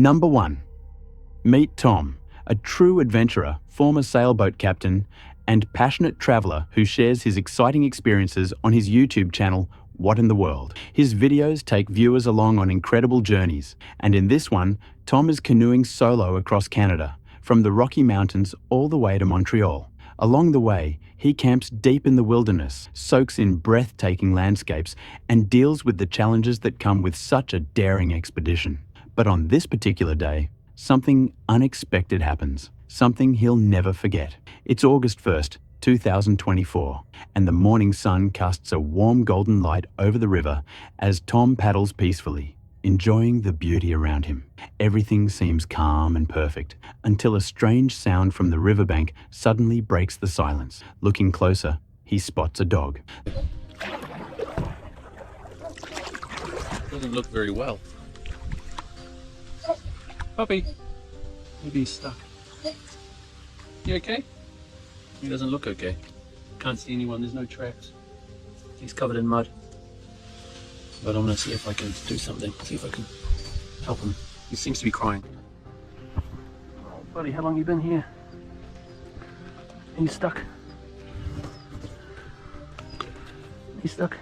Number 1. Meet Tom, a true adventurer, former sailboat captain, and passionate traveler who shares his exciting experiences on his YouTube channel, What in the World. His videos take viewers along on incredible journeys, and in this one, Tom is canoeing solo across Canada, from the Rocky Mountains all the way to Montreal. Along the way, he camps deep in the wilderness, soaks in breathtaking landscapes, and deals with the challenges that come with such a daring expedition. But on this particular day, something unexpected happens, something he'll never forget. It's August 1st, 2024, and the morning sun casts a warm golden light over the river as Tom paddles peacefully, enjoying the beauty around him. Everything seems calm and perfect until a strange sound from the riverbank suddenly breaks the silence. Looking closer, he spots a dog. Doesn't look very well. Puppy, maybe he's stuck. You okay? He doesn't look okay. Can't see anyone, there's no tracks. He's covered in mud. But I'm gonna see if I can do something, see if I can help him. He seems to be crying. Oh, buddy, how long you been here? Are you stuck? You stuck?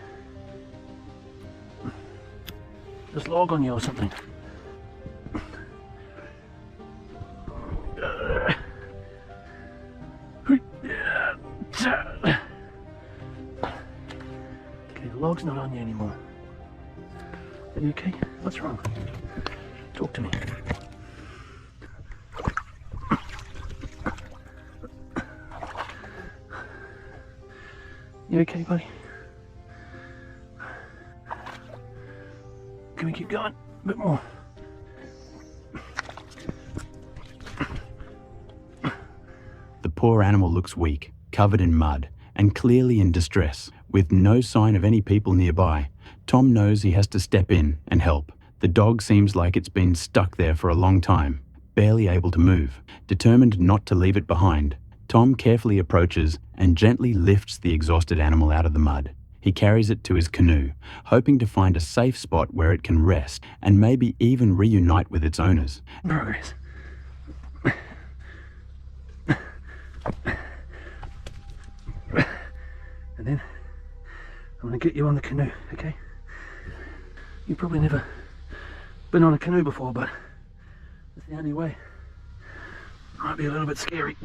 Just log on you or something. Okay, the log's not on you anymore. Are you okay? What's wrong? Talk to me. You okay, buddy? Can we keep going? A bit more. The poor animal looks weak, covered in mud, and clearly in distress. With no sign of any people nearby, Tom knows he has to step in and help. The dog seems like it's been stuck there for a long time, barely able to move. Determined not to leave it behind, Tom carefully approaches and gently lifts the exhausted animal out of the mud. He carries it to his canoe, hoping to find a safe spot where it can rest and maybe even reunite with its owners. Progress. And then I'm going to get you on the canoe, okay? You've probably never been on a canoe before, but it's the only way. Might be a little bit scary.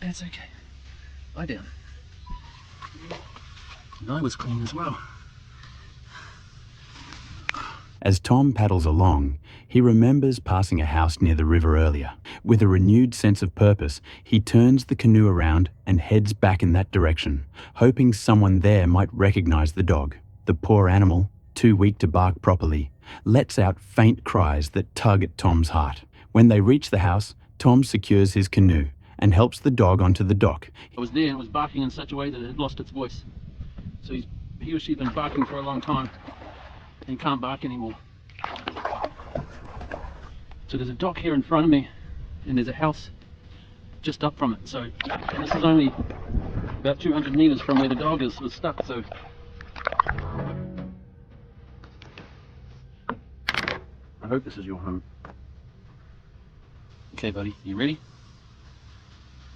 It's okay. Lie down. And I was clean as well. As Tom paddles along, he remembers passing a house near the river earlier. With a renewed sense of purpose, he turns the canoe around and heads back in that direction, hoping someone there might recognize the dog. The poor animal, too weak to bark properly, lets out faint cries that tug at Tom's heart. When they reach the house, Tom secures his canoe and helps the dog onto the dock. I was there and it was barking in such a way that it had lost its voice. So he or she's been barking for a long time and can't bark anymore. So there's a dock here in front of me and there's a house just up from it. So this is only about 200 meters from where the dog was stuck. So I hope this is your home. Okay, buddy, you ready?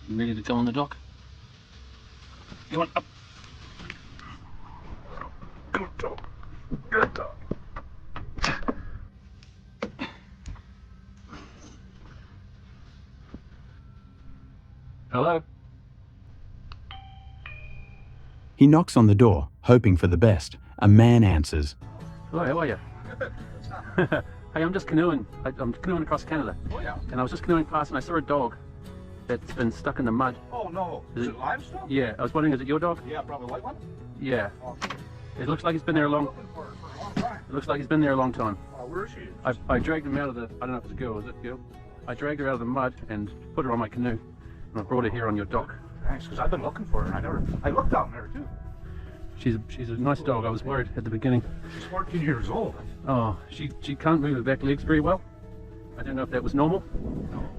You ready to go on the dock? You want up? Good dog. Good dog. Hello? He knocks on the door, hoping for the best. A man answers. Hello, how are you? Hey, I'm just canoeing. I'm canoeing across Canada. Oh yeah. And I was just canoeing past and I saw a dog that's been stuck in the mud. Oh no. Is it livestock? Yeah, I was wondering, is it your dog? Yeah, probably white one. Yeah. Oh, It looks like he's been there a long. looking for a long time. It looks like he's been there a long time. Where is she? I dragged him out of the. I don't know if it's a girl. Is it a girl? I dragged her out of the mud and put her on my canoe, and I brought her here on your dock. Thanks, because I've been looking for her. I looked down there too. She's a nice dog. I was worried at the beginning. She's 14 years old. Oh, she can't move her back legs very well. I don't know if that was normal,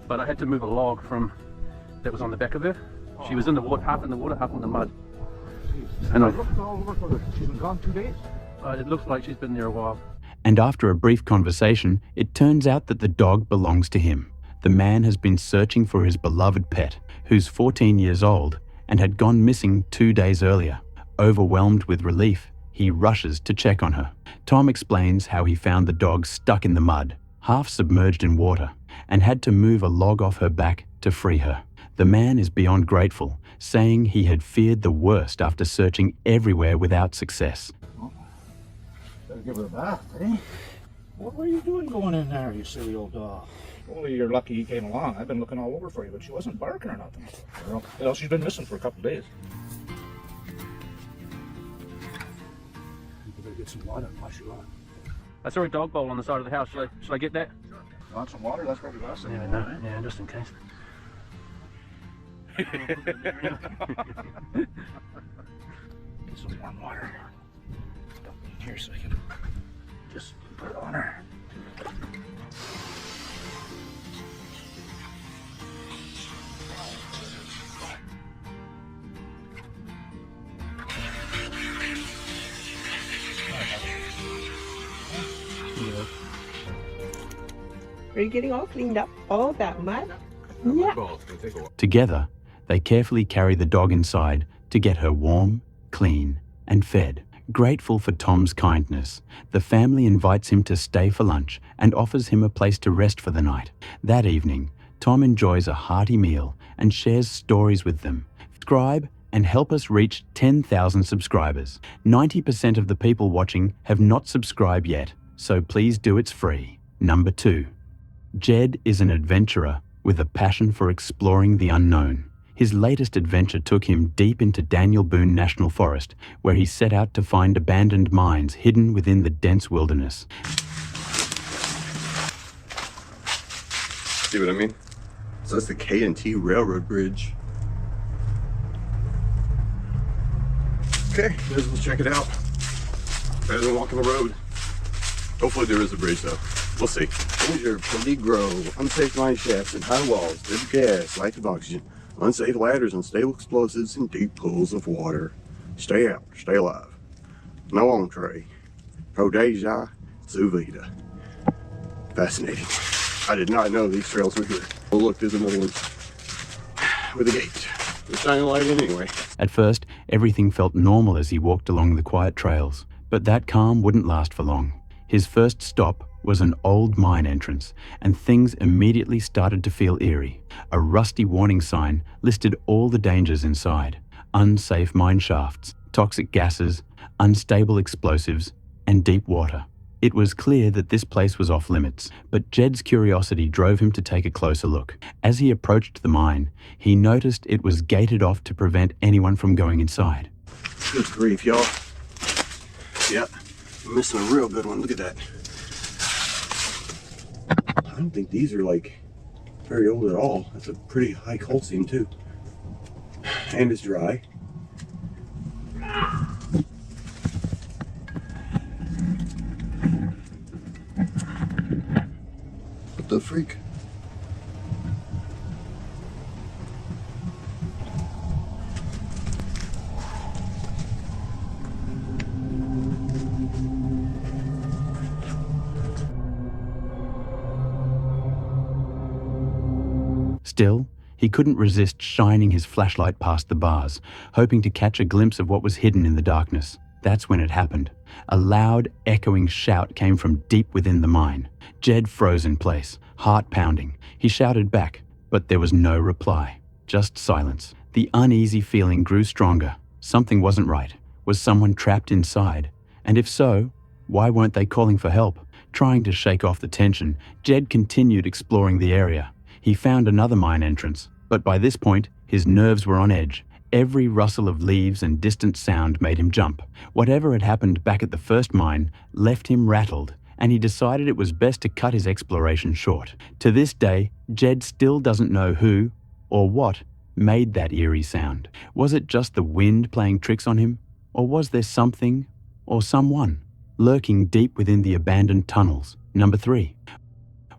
but I had to move a log from that was on the back of her. She was in the water, half in the water, half in the mud. And I looked all over for her. She's been gone 2 days. It looks like she's been there a while. And after a brief conversation, it turns out that the dog belongs to him. The man has been searching for his beloved pet, who's 14 years old and had gone missing 2 days earlier. Overwhelmed with relief, he rushes to check on her. Tom explains how he found the dog stuck in the mud, half submerged in water, and had to move a log off her back to free her. The man is beyond grateful, saying he had feared the worst after searching everywhere without success. Better give her a bath, eh? What were you doing going in there, you silly old dog? Only you're lucky you came along. I've been looking all over for you, but she wasn't barking or nothing. Well, she's been missing for a couple of days. You better get some water and wash you off. I saw a dog bowl on the side of the house. Should I get that? Want some water? That's probably last thing. Yeah, no, yeah, just in case. Get some warm water. Dump it in here so I can just put it on her. Are you getting all cleaned up? All that mud? Yeah. Together, they carefully carry the dog inside to get her warm, clean, and fed. Grateful for Tom's kindness, the family invites him to stay for lunch and offers him a place to rest for the night. That evening, Tom enjoys a hearty meal and shares stories with them. Subscribe and help us reach 10,000 subscribers. 90% of the people watching have not subscribed yet, so please do, it's free. Number 2. Jed is an adventurer with a passion for exploring the unknown. His latest adventure took him deep into Daniel Boone National Forest, where he set out to find abandoned mines hidden within the dense wilderness. See what I mean? So that's the K&T Railroad Bridge. Okay, let's check it out. Better than walking the road. Hopefully there is a bridge though. We'll see. Danger, peligro, unsafe mine shafts and high walls, good gas, lack of oxygen, unsafe ladders, unstable explosives, and deep pools of water. Stay out, stay alive. No entree. Pro deja, sous vide. Fascinating. I did not know these trails were here. Oh look, there's another one. With a gate. They're shining light in anyway. At first, everything felt normal as he walked along the quiet trails, but that calm wouldn't last for long. His first stop was an old mine entrance, and things immediately started to feel eerie. A rusty warning sign listed all the dangers inside: unsafe mine shafts, toxic gases, unstable explosives, and deep water. It was clear that this place was off limits, but Jed's curiosity drove him to take a closer look. As he approached the mine, he noticed it was gated off to prevent anyone from going inside. Good grief, y'all. Yeah, I'm missing a real good one. Look at that. I don't think these are like very old at all. That's a pretty high coal seam too. And it's dry. What the freak? Still, he couldn't resist shining his flashlight past the bars, hoping to catch a glimpse of what was hidden in the darkness. That's when it happened. A loud, echoing shout came from deep within the mine. Jed froze in place, heart pounding. He shouted back, but there was no reply, just silence. The uneasy feeling grew stronger. Something wasn't right. Was someone trapped inside? And if so, why weren't they calling for help? Trying to shake off the tension, Jed continued exploring the area. He found another mine entrance, but by this point, his nerves were on edge. Every rustle of leaves and distant sound made him jump. Whatever had happened back at the first mine left him rattled, and he decided it was best to cut his exploration short. To this day, Jed still doesn't know who or what made that eerie sound. Was it just the wind playing tricks on him? Or was there something or someone lurking deep within the abandoned tunnels? Number 3.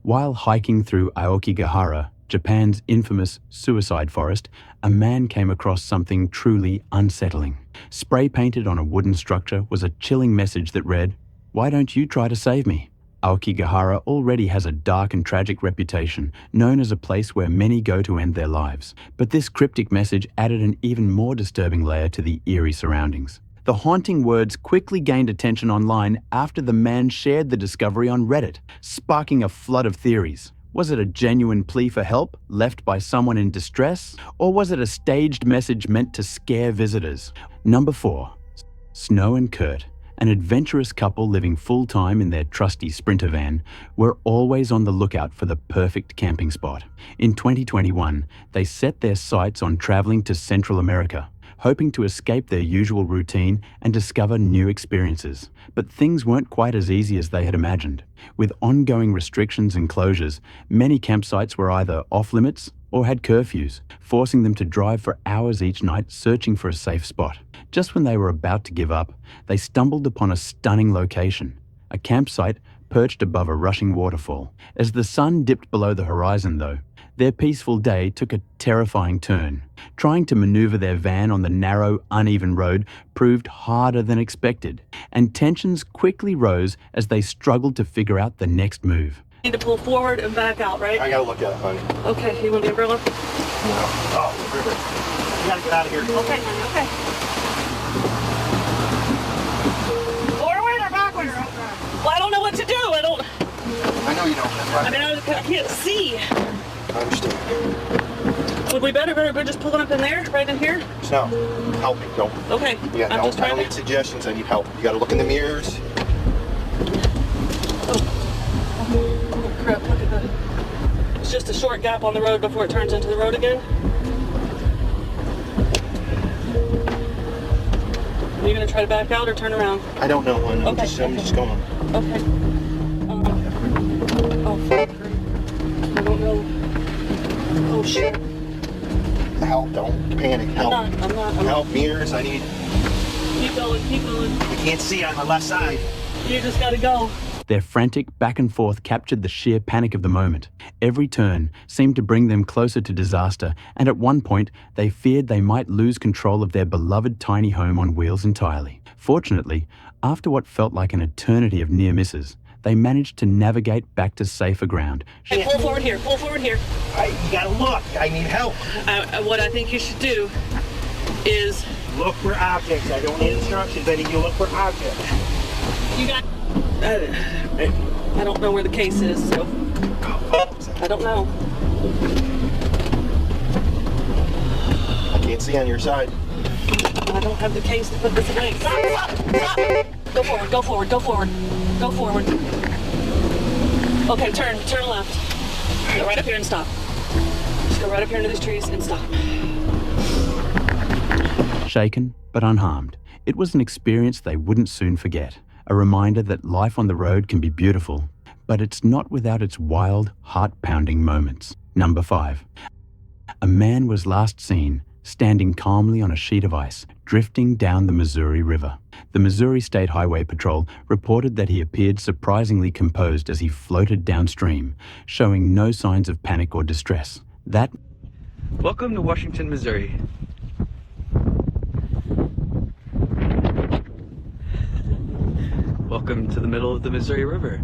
While hiking through Aokigahara, Japan's infamous suicide forest, a man came across something truly unsettling. Spray painted on a wooden structure was a chilling message that read, "Why don't you try to save me?" Aokigahara already has a dark and tragic reputation, known as a place where many go to end their lives. But this cryptic message added an even more disturbing layer to the eerie surroundings. The haunting words quickly gained attention online after the man shared the discovery on Reddit, sparking a flood of theories. Was it a genuine plea for help left by someone in distress? Or was it a staged message meant to scare visitors? Number 4. Snow and Kurt, an adventurous couple living full-time in their trusty Sprinter van, were always on the lookout for the perfect camping spot. In 2021, they set their sights on traveling to Central America, hoping to escape their usual routine and discover new experiences. But things weren't quite as easy as they had imagined. With ongoing restrictions and closures, many campsites were either off-limits or had curfews, forcing them to drive for hours each night searching for a safe spot. Just when they were about to give up, they stumbled upon a stunning location, a campsite perched above a rushing waterfall. As the sun dipped below the horizon, though, their peaceful day took a terrifying turn. Trying to maneuver their van on the narrow, uneven road proved harder than expected, and tensions quickly rose as they struggled to figure out the next move. Need to pull forward and back out, right? I gotta look at it, honey. Okay, you want the umbrella? Oh, river. You gotta get out of here. Okay, okay. Forward or backward? Well, I don't know what to do. I know you don't. I mean, I can't see. I understand. Would we better go just pulling up in there, right in here? No, help me, don't. Okay, Yeah, I'm just I trying don't need suggestions, I need help. You gotta look in the mirrors. Oh, crap, look at that. It's just a short gap on the road before it turns into the road again. Are you gonna try to back out or turn around? I don't know, hon. I'm Okay, just going. Okay. Oh, fuck. I don't know. Oh, shit. Help, don't panic, help. I'm not. Help, mirrors, I need... Keep going. I can't see on my left side. You just gotta go. Their frantic back and forth captured the sheer panic of the moment. Every turn seemed to bring them closer to disaster, and at one point, they feared they might lose control of their beloved tiny home on wheels entirely. Fortunately, after what felt like an eternity of near misses, they managed to navigate back to safer ground. Hey, pull forward here. Pull forward here. You gotta look. I need help. What I think you should do is... Look for objects. I don't need instructions. I need you to look for objects. You got... I don't know where the case is, so... I don't know. I can't see on your side. I don't have the case to put this away. Stop! Go forward, go forward, go forward. Go forward. Okay, turn left. Go right up here and stop. Just go right up here into these trees and stop. Shaken but unharmed, it was an experience they wouldn't soon forget. A reminder that life on the road can be beautiful, but it's not without its wild, heart-pounding moments. Number 5. A man was last seen standing calmly on a sheet of ice, drifting down the Missouri River. The Missouri State Highway Patrol reported that he appeared surprisingly composed as he floated downstream, showing no signs of panic or distress. Welcome to Washington, Missouri. Welcome to the middle of the Missouri River.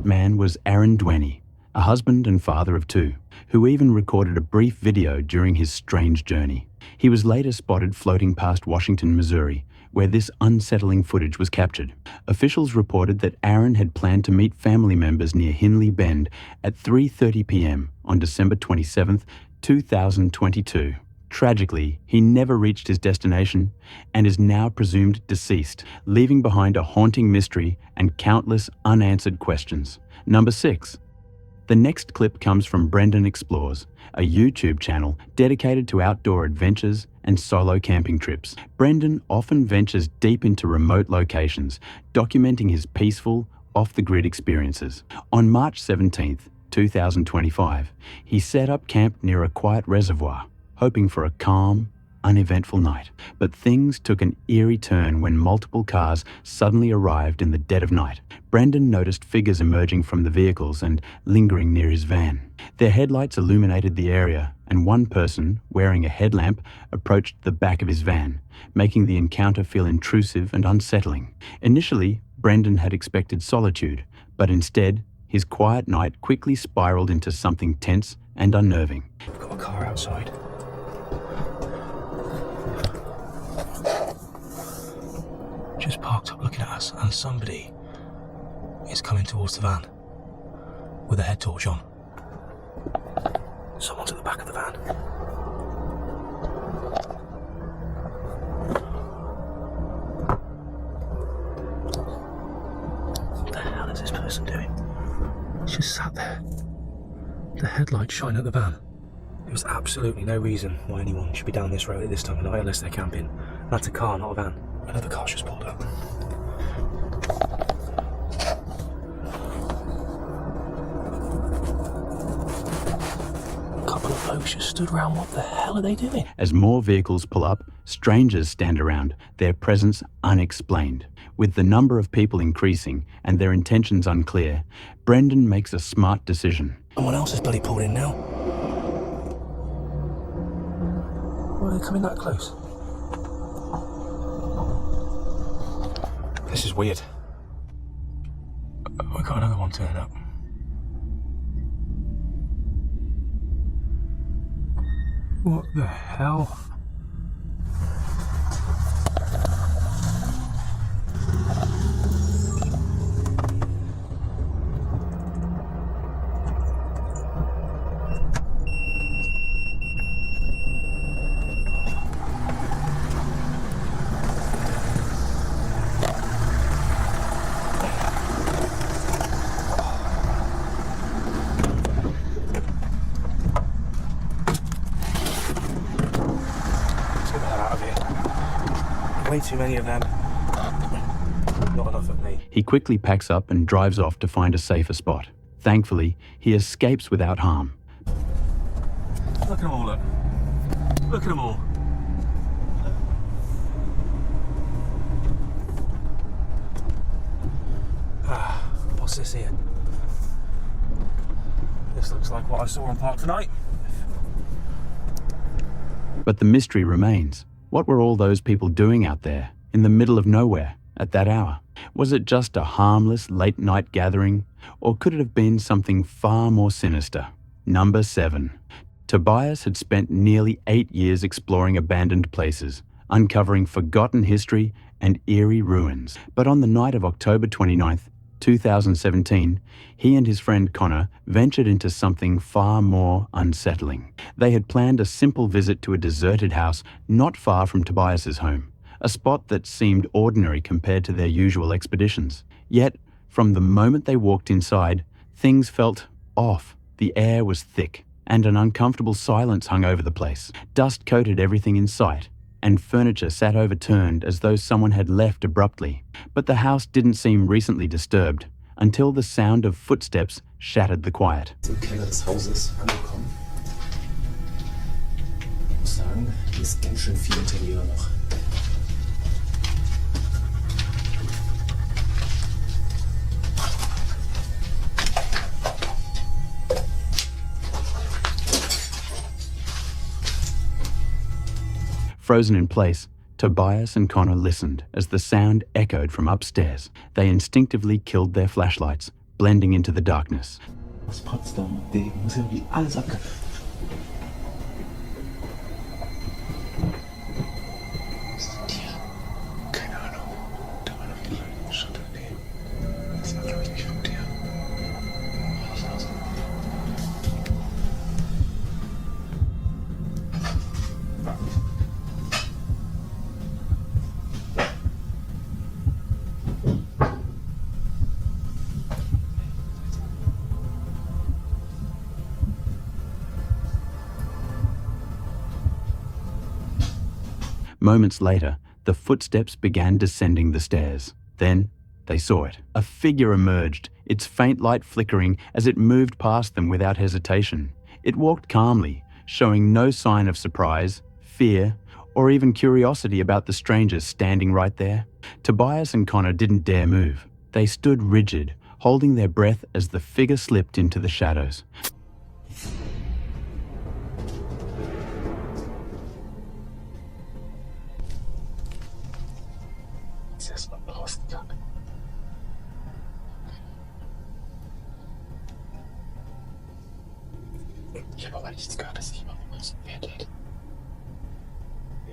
Man was Aaron Dwenny, a husband and father of 2, who even recorded a brief video during his strange journey. He was later spotted floating past Washington, Missouri, where this unsettling footage was captured. Officials reported that Aaron had planned to meet family members near Hinley Bend at 3:30 p.m. on December 27, 2022. Tragically, he never reached his destination and is now presumed deceased, leaving behind a haunting mystery and countless unanswered questions. Number 6. The next clip comes from Brendan Explores, a YouTube channel dedicated to outdoor adventures and solo camping trips. Brendan often ventures deep into remote locations, documenting his peaceful, off-the-grid experiences. On March 17, 2025, he set up camp near a quiet reservoir, hoping for a calm, uneventful night. But things took an eerie turn when multiple cars suddenly arrived in the dead of night. Brendan noticed figures emerging from the vehicles and lingering near his van. Their headlights illuminated the area, and one person, wearing a headlamp, approached the back of his van, making the encounter feel intrusive and unsettling. Initially, Brendan had expected solitude, but instead, his quiet night quickly spiraled into something tense and unnerving. We've got a car outside. Just parked up looking at us, and somebody is coming towards the van with a head torch on. Someone's at the back of the van. What the hell is this person doing? He's just sat there. The headlights shine at the van. There was absolutely no reason why anyone should be down this road at this time of night unless they're camping. That's a car, not a van. Another car's just pulled up. A couple of blokes just stood around. What the hell are they doing? As more vehicles pull up, strangers stand around, their presence unexplained. With the number of people increasing and their intentions unclear, Brendan makes a smart decision. Someone else has bloody pulled in now. Why are they coming that close? This is weird. We got another one turning up. What the hell? Way too many of them. Not enough of me. He quickly packs up and drives off to find a safer spot. Thankfully, he escapes without harm. Look at them all, look. Look at them all. What's this here? This looks like what I saw on Park tonight. But the mystery remains. What were all those people doing out there, in the middle of nowhere, at that hour? Was it just a harmless late-night gathering, or could it have been something far more sinister? Number 7. Tobias had spent nearly 8 years exploring abandoned places, uncovering forgotten history and eerie ruins. But on the night of October 29th, 2017, he and his friend Connor ventured into something far more unsettling. They had planned a simple visit to a deserted house not far from Tobias's home, a spot that seemed ordinary compared to their usual expeditions. Yet, from the moment they walked inside, things felt off. The air was thick, and an uncomfortable silence hung over the place. Dust coated everything in sight, and furniture sat overturned as though someone had left abruptly. But the house didn't seem recently disturbed, until the sound of footsteps shattered the quiet. Im Keller des Hauses angekommen. Ich muss sagen, hier ist ganz schön viel Interieur noch. Frozen in place, Tobias and Connor listened as the sound echoed from upstairs. They instinctively killed their flashlights, blending into the darkness. Aus Potsdam, wegen muss irgendwie alles abgehört. Was ist denn hier? Keine Ahnung. Da war noch ein Schutt daneben. Das war, glaube ich, nicht von dir. Nicht aus. Moments later, the footsteps began descending the stairs. Then, they saw it. A figure emerged, its faint light flickering as it moved past them without hesitation. It walked calmly, showing no sign of surprise, fear, or even curiosity about the strangers standing right there. Tobias and Connor didn't dare move. They stood rigid, holding their breath as the figure slipped into the shadows. Ist erst mal rausgegangen. Ich habe aber nichts gehört, dass sich jemand um uns entfernt hat.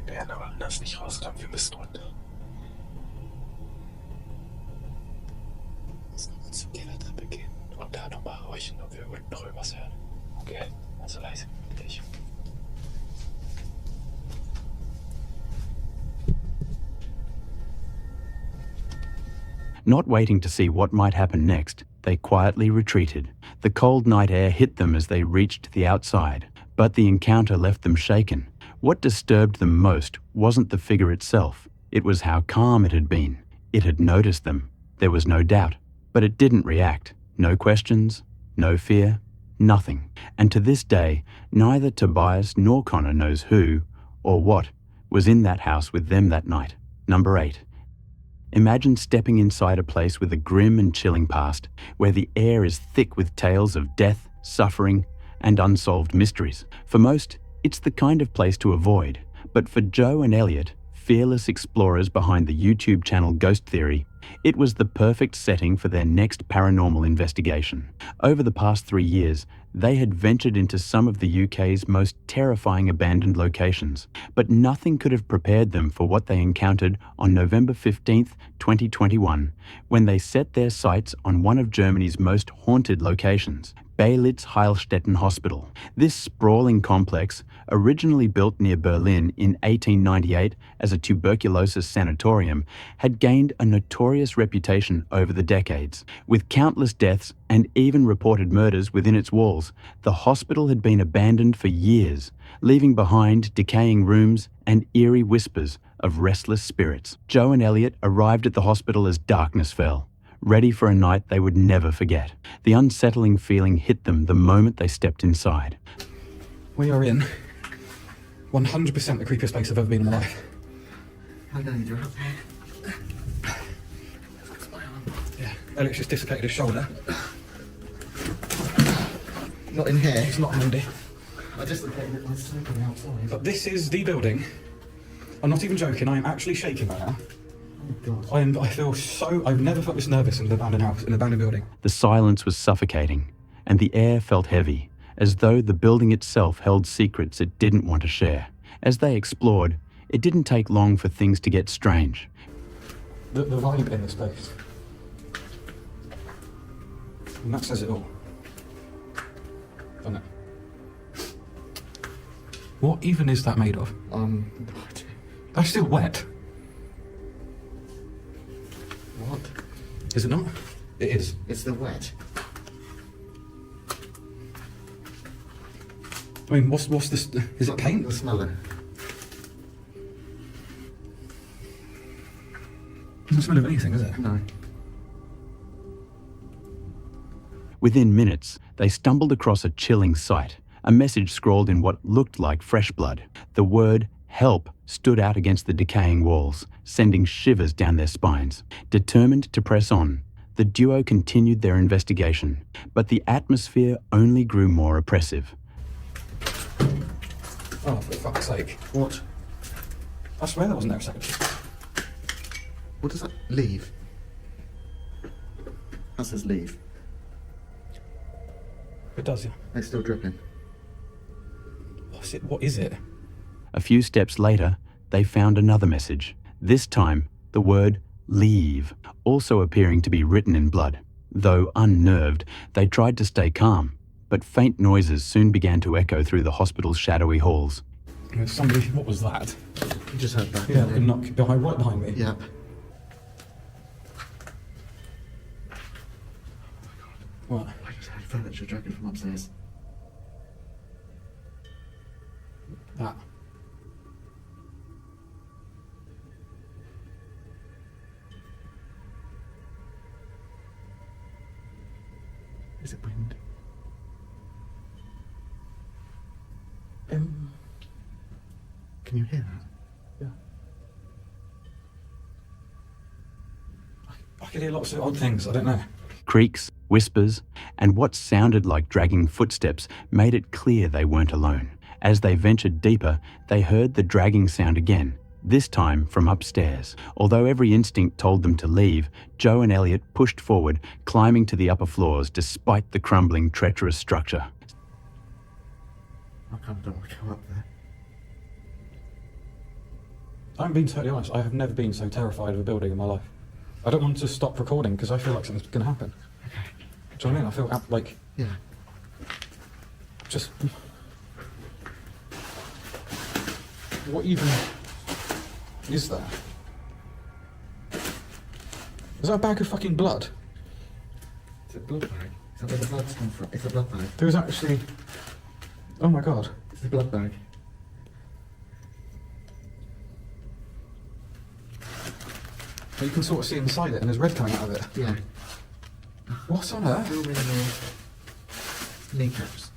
Wir werden aber anders nicht rauskommen, wir müssen runter. Lass uns zum Kellertreppe gehen und da nochmal horchen, ob wir unten noch irgendwas hören. Okay, also leise wie möglich. Not waiting to see what might happen next, they quietly retreated. The cold night air hit them as they reached the outside, but the encounter left them shaken. What disturbed them most wasn't the figure itself. It was how calm it had been. It had noticed them. There was no doubt. But it didn't react. No questions, no fear, nothing. And to this day, neither Tobias nor Connor knows who, or what, was in that house with them that night. Number 8. Imagine stepping inside a place with a grim and chilling past, where the air is thick with tales of death, suffering, and unsolved mysteries. For most, it's the kind of place to avoid. But for Joe and Elliot, fearless explorers behind the YouTube channel Ghost Theory, it was the perfect setting for their next paranormal investigation. Over the past 3 years, they had ventured into some of the UK's most terrifying abandoned locations, but nothing could have prepared them for what they encountered on November 15th, 2021, when they set their sights on one of Germany's most haunted locations, Baylitz-Heilstätten Hospital. This sprawling complex, originally built near Berlin in 1898 as a tuberculosis sanatorium, had gained a notorious reputation over the decades. With countless deaths and even reported murders within its walls, the hospital had been abandoned for years, leaving behind decaying rooms and eerie whispers of restless spirits. Joe and Elliot arrived at the hospital as darkness fell, ready for a night they would never forget. The unsettling feeling hit them the moment they stepped inside. We are in 100% the creepiest place I've ever been in my life. I know you're up there. Yeah, Elliot's just dislocated his shoulder. Not in here. It's not handy. I just looked at it by sleeping outside. But this is the building. I'm not even joking, I am actually shaking right now. Oh God. I feel so, I've never felt this nervous in an abandoned house, in an abandoned building. The silence was suffocating, and the air felt heavy, as though the building itself held secrets it didn't want to share. As they explored, it didn't take long for things to get strange. The vibe in this place. And that says it all. Doesn't it? What even is that made of? That's still wet. What? Is it not? It is. It's the wet. I mean, what's this? Is it paint? Smell it. Doesn't smell of anything, does it? No. Within minutes, they stumbled across a chilling sight, a message scrawled in what looked like fresh blood. The word "help" stood out against the decaying walls, sending shivers down their spines. Determined to press on, the duo continued their investigation, but the atmosphere only grew more oppressive. Oh, for fuck's sake. What? I swear that wasn't there a second. What does that leave? That says leave. It does, yeah. It's still dripping. What's it? What is it? A few steps later, they found another message. This time, the word "leave" also appearing to be written in blood. Though unnerved, they tried to stay calm, but faint noises soon began to echo through the hospital's shadowy halls. There's somebody. What was that? You just heard that. Yeah, a knock right behind me. Yep. What? I just heard furniture dragging from upstairs. That. Is it wind? Can you hear that? I could hear lots of odd things, I don't know. Creaks, whispers, and what sounded like dragging footsteps made it clear they weren't alone. As they ventured deeper, they heard the dragging sound again, this time from upstairs. Although every instinct told them to leave, Joe and Elliot pushed forward, climbing to the upper floors despite the crumbling, treacherous structure. I kind of don't want to go up there. I'm being totally honest, I have never been so terrified of a building in my life. I don't want to stop recording because I feel like something's going to happen. Okay. Do you know what I mean? I feel like... Yeah. Just... What even is that? Is that a bag of fucking blood? It's a blood bag. Is that where the blood's come from? It's a blood bag. There was actually... Oh my god. It's a blood bag. You can sort of see inside it and there's red coming out of it. Yeah. What on earth? Film in your kneecaps.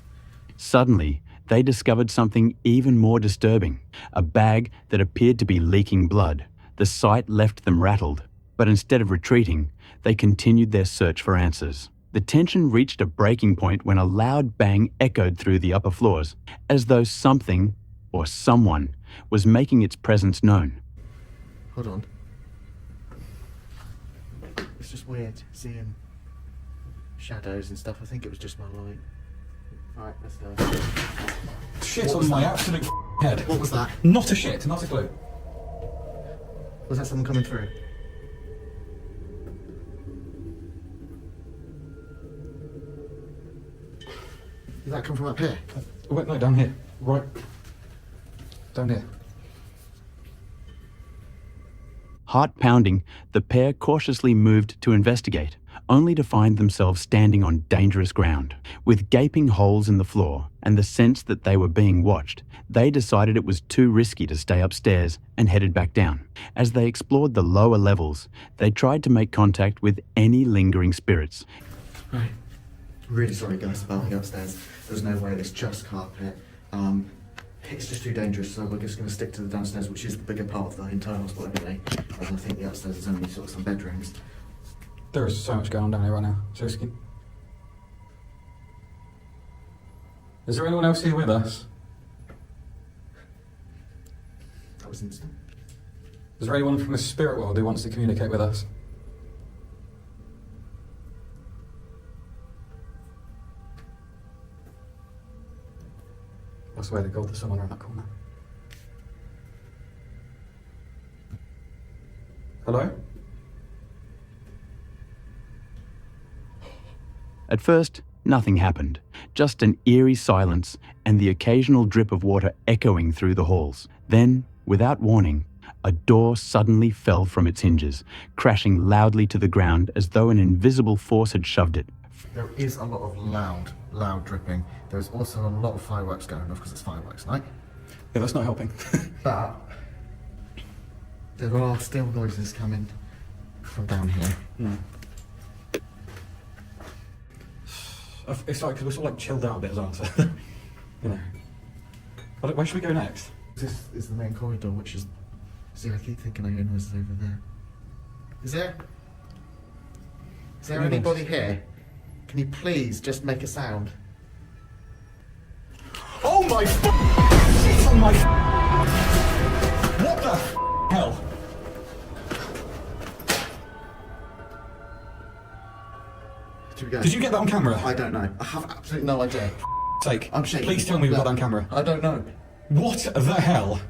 Suddenly, they discovered something even more disturbing, a bag that appeared to be leaking blood. The sight left them rattled, but instead of retreating, they continued their search for answers. The tension reached a breaking point when a loud bang echoed through the upper floors, as though something, or someone, was making its presence known. Hold on. It's just weird seeing shadows and stuff. I think it was just my light. Alright, let's go. Shit on my absolute head. What was that? Not a shit, not a clue. Was that someone coming through? Did that come from up here? Wait, no, down here. Right. Down here. Heart pounding, the pair cautiously moved to investigate, only to find themselves standing on dangerous ground. With gaping holes in the floor and the sense that they were being watched, they decided it was too risky to stay upstairs and headed back down. As they explored the lower levels, they tried to make contact with any lingering spirits. Right. Really sorry guys about the upstairs. There's no way, it's just carpet. It's just too dangerous, so we're just going to stick to the downstairs, which is the bigger part of the entire hospital anyway. And I think the upstairs is only sort of some bedrooms. There is so much going on down here right now. Seriously. Is there anyone else here with us? That was instant. Is there anyone from the spirit world who wants to communicate with us? I swear to God, there's someone around that corner. Hello? At first, nothing happened, just an eerie silence and the occasional drip of water echoing through the halls. Then, without warning, a door suddenly fell from its hinges, crashing loudly to the ground as though an invisible force had shoved it. There is a lot of loud dripping. There's also a lot of fireworks going off because it's fireworks night. Yeah, that's not helping. But there are still noises coming from down here. It's like, we're sort of like chilled out a bit as well, so, you know. But where should we go next? This is the main corridor, which is... See, I keep thinking I hear noises over there. Is there anybody here? Can you please just make a sound? Oh my shit on my what the hell? Did you get that on camera? I don't know. I have absolutely no idea. Sake. I'm shaking. Please tell me we got that on camera. I don't know. What the hell?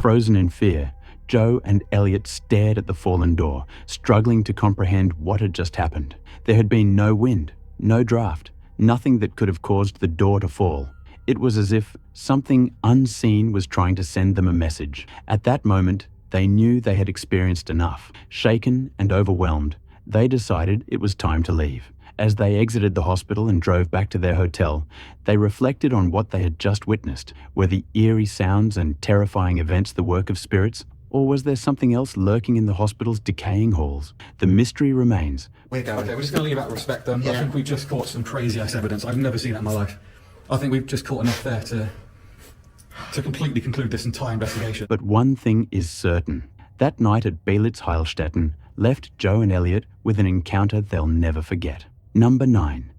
Frozen in fear, Joe and Elliot stared at the fallen door, struggling to comprehend what had just happened. There had been no wind, no draft, nothing that could have caused the door to fall. It was as if something unseen was trying to send them a message. At that moment, they knew they had experienced enough. Shaken and overwhelmed, they decided it was time to leave. As they exited the hospital and drove back to their hotel, they reflected on what they had just witnessed. Were the eerie sounds and terrifying events the work of spirits? Or was there something else lurking in the hospital's decaying halls? The mystery remains. We're going. Okay, we're just going to leave out of respect then. Yeah. I think we just caught some crazy-ass evidence. I've never seen that in my life. I think we've just caught enough there to to completely conclude this entire investigation. But one thing is certain. That night at Belitz-Heilstätten left Joe and Elliot with an encounter they'll never forget. Number 9.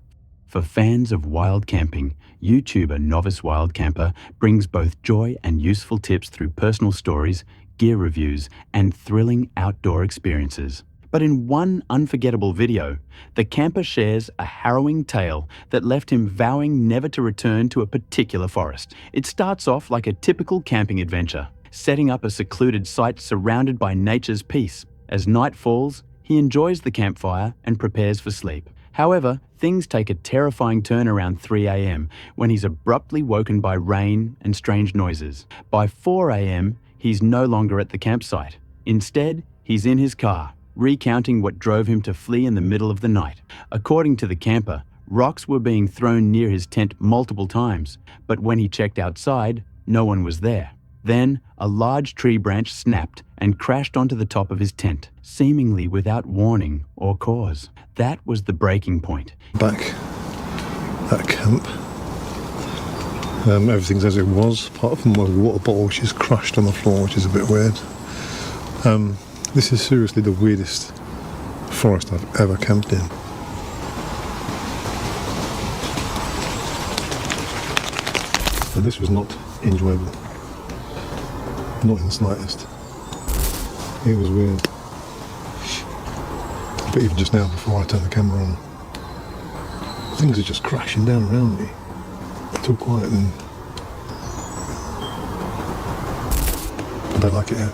For fans of wild camping, YouTuber Novice Wild Camper brings both joy and useful tips through personal stories, gear reviews, and thrilling outdoor experiences. But in one unforgettable video, the camper shares a harrowing tale that left him vowing never to return to a particular forest. It starts off like a typical camping adventure, setting up a secluded site surrounded by nature's peace. As night falls, he enjoys the campfire and prepares for sleep. However, things take a terrifying turn around 3 a.m. when he's abruptly woken by rain and strange noises. By 4 a.m., he's no longer at the campsite. Instead, he's in his car, recounting what drove him to flee in the middle of the night. According to the camper, rocks were being thrown near his tent multiple times, but when he checked outside, no one was there. Then, a large tree branch snapped and crashed onto the top of his tent, seemingly without warning or cause. That was the breaking point. Back at camp, everything's as it was, apart from my water bottle, which is crushed on the floor, which is a bit weird. This is seriously the weirdest forest I've ever camped in. And this was not enjoyable. Not in the slightest. It was weird. But even just now, before I turned the camera on, things are just crashing down around me. It's all quiet and I don't like it here.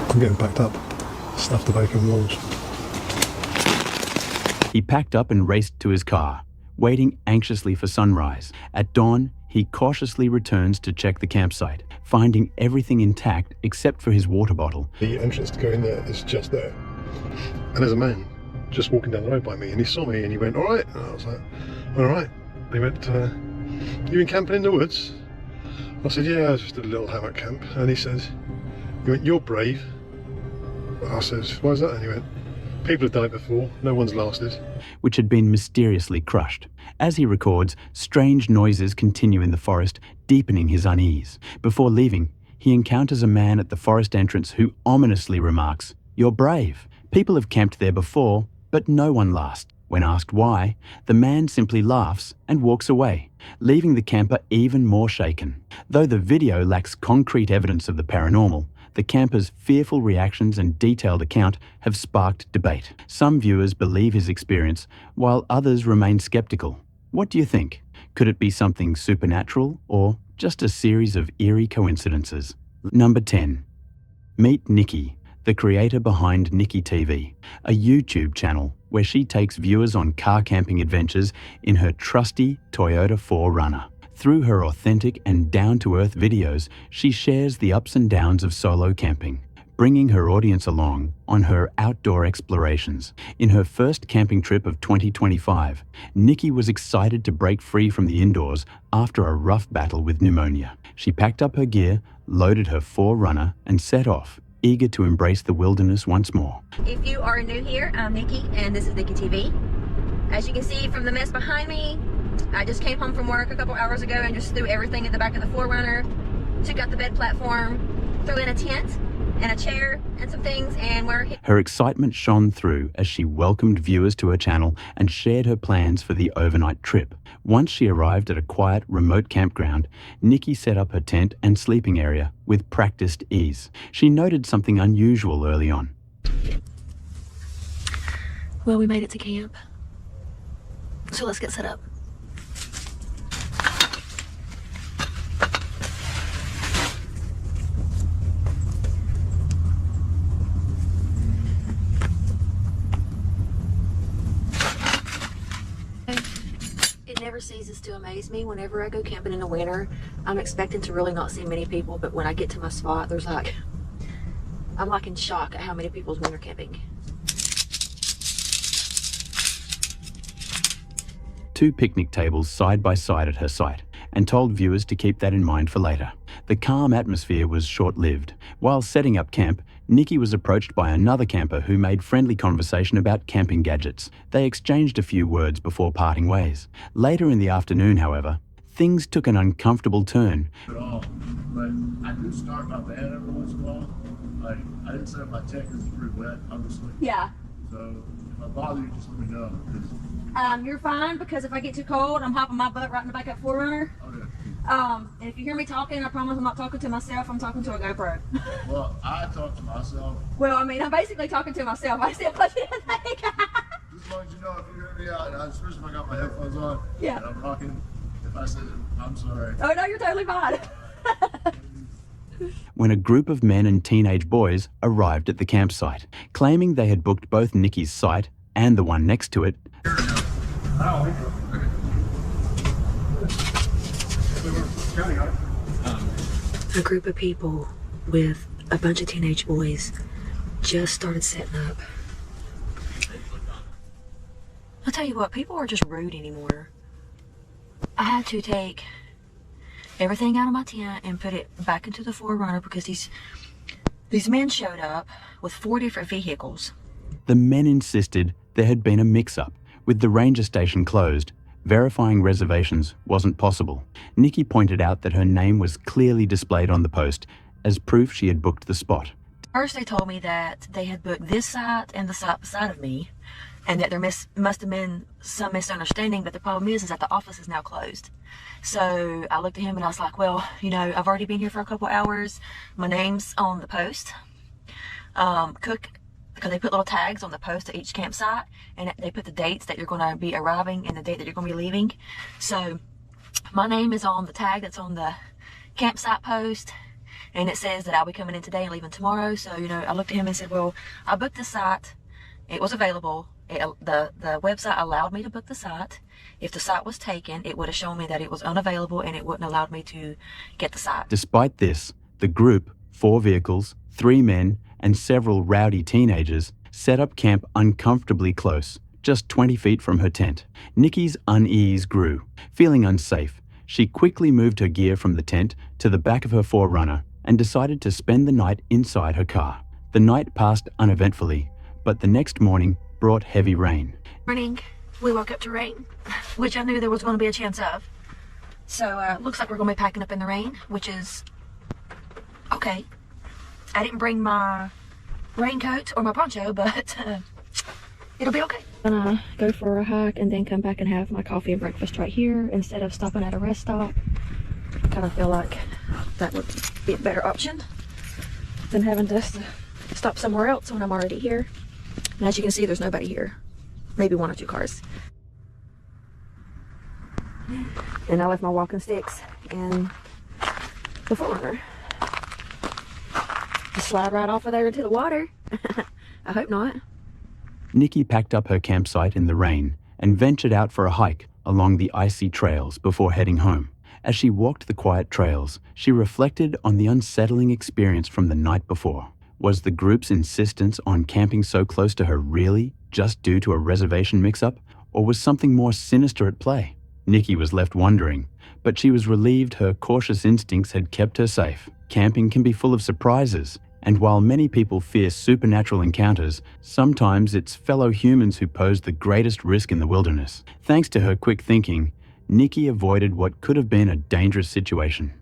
I'm getting packed up. Stuff the vacant walls. He packed up and raced to his car, waiting anxiously for sunrise. At dawn, he cautiously returns to check the campsite, finding everything intact except for his water bottle. The entrance to go in there is just there. And there's a man just walking down the road by me, and he saw me and he went, "All right." And I was like, "All right." And he went, "You been camping in the woods?" I said, "Yeah, it's just a little hammock camp." And he said, "You're brave." I said, "Why is that?" And he went, "People have done it before, no one's lasted." Which had been mysteriously crushed. As he records, strange noises continue in the forest, deepening his unease. Before leaving, he encounters a man at the forest entrance who ominously remarks, "You're brave. People have camped there before, but no one lasts." When asked why, the man simply laughs and walks away, leaving the camper even more shaken. Though the video lacks concrete evidence of the paranormal, the camper's fearful reactions and detailed account have sparked debate. Some viewers believe his experience, while others remain skeptical. What do you think? Could it be something supernatural or just a series of eerie coincidences? Number 10. Meet Nikki, the creator behind Nikki TV, a YouTube channel where she takes viewers on car camping adventures in her trusty Toyota 4Runner. Through her authentic and down-to-earth videos, she shares the ups and downs of solo camping, bringing her audience along on her outdoor explorations. In her first camping trip of 2025, Nikki was excited to break free from the indoors after a rough battle with pneumonia. She packed up her gear, loaded her 4Runner, and set off, eager to embrace the wilderness once more. If you are new here, I'm Nikki, and this is Nikki TV. As you can see from the mess behind me, I just came home from work a couple hours ago and just threw everything in the back of the 4Runner, took out the bed platform, threw in a tent and a chair and some things, and we're here. Her excitement shone through as she welcomed viewers to her channel and shared her plans for the overnight trip. Once she arrived at a quiet, remote campground, Nikki set up her tent and sleeping area with practiced ease. She noted something unusual early on. Well, we made it to camp. So let's get set up. It never ceases to amaze me whenever I go camping in the winter. I'm expecting to really not see many people, but when I get to my spot, I'm like in shock at how many people's winter camping. 2 picnic tables side by side at her site, and told viewers to keep that in mind for later. The calm atmosphere was short-lived. While setting up camp, Nikki was approached by another camper who made friendly conversation about camping gadgets. They exchanged a few words before parting ways. Later in the afternoon, however, things took an uncomfortable turn. At all, but I do start my van every once in a while. Like, I didn't set up my tent because it's pretty wet, obviously. Yeah. So if I bother you, just let me know. You're fine, because if I get too cold, I'm hopping my butt right in the back of that 4Runner. Okay. And if you hear me talking, I promise I'm not talking to myself, I'm talking to a GoPro. Well, I talk to myself. Well, I mean, I'm basically talking to myself. I still want you to think. Just as long as you know if you hear me out, and especially if I got my headphones on, Yeah. and I'm talking, if I said it, I'm sorry. Oh, no, you're totally fine. When a group of men and teenage boys arrived at the campsite, claiming they had booked both Nikki's site and the one next to it. A group of people with a bunch of teenage boys just started setting up. I'll tell you what, people are just rude anymore. I had to take everything out of my tent and put it back into the 4Runner because these men showed up with 4 different vehicles. The men insisted there had been a mix-up. With the ranger station closed, verifying reservations wasn't possible. Nikki pointed out that her name was clearly displayed on the post as proof she had booked the spot. First they told me that they had booked this site and the site beside of me, and that there must have been some misunderstanding, but the problem is that the office is now closed. So I looked at him and I was like, well, you know, I've already been here for a couple hours. My name's on the post. Cook, because they put little tags on the post at each campsite, and they put the dates that you're going to be arriving and the date that you're going to be leaving. So my name is on the tag that's on the campsite post, and it says that I'll be coming in today and leaving tomorrow. So, you know, I looked at him and said, well, I booked the site. It was available. The website allowed me to book the site. If the site was taken, it would have shown me that it was unavailable, and it wouldn't have allowed me to get the site. Despite this, the group, 4 vehicles, 3 men, and several rowdy teenagers set up camp uncomfortably close, just 20 feet from her tent. Nikki's unease grew. Feeling unsafe, she quickly moved her gear from the tent to the back of her 4Runner and decided to spend the night inside her car. The night passed uneventfully, but the next morning brought heavy rain. Morning, we woke up to rain, which I knew there was going to be a chance of. So looks like we're going to be packing up in the rain, which is okay. I didn't bring my raincoat or my poncho, but it'll be okay. I'm gonna go for a hike and then come back and have my coffee and breakfast right here instead of stopping at a rest stop. I kind of feel like that would be a better option than having to stop somewhere else when I'm already here. And as you can see, there's nobody here. Maybe 1 or 2 cars. And I left my walking sticks in the 4Runner. Just slide right off of there into the water. I hope not. Nikki packed up her campsite in the rain and ventured out for a hike along the icy trails before heading home. As she walked the quiet trails, she reflected on the unsettling experience from the night before. Was the group's insistence on camping so close to her really just due to a reservation mix-up, or was something more sinister at play? Nikki was left wondering, but she was relieved her cautious instincts had kept her safe. Camping can be full of surprises, and while many people fear supernatural encounters, sometimes it's fellow humans who pose the greatest risk in the wilderness. Thanks to her quick thinking, Nikki avoided what could have been a dangerous situation.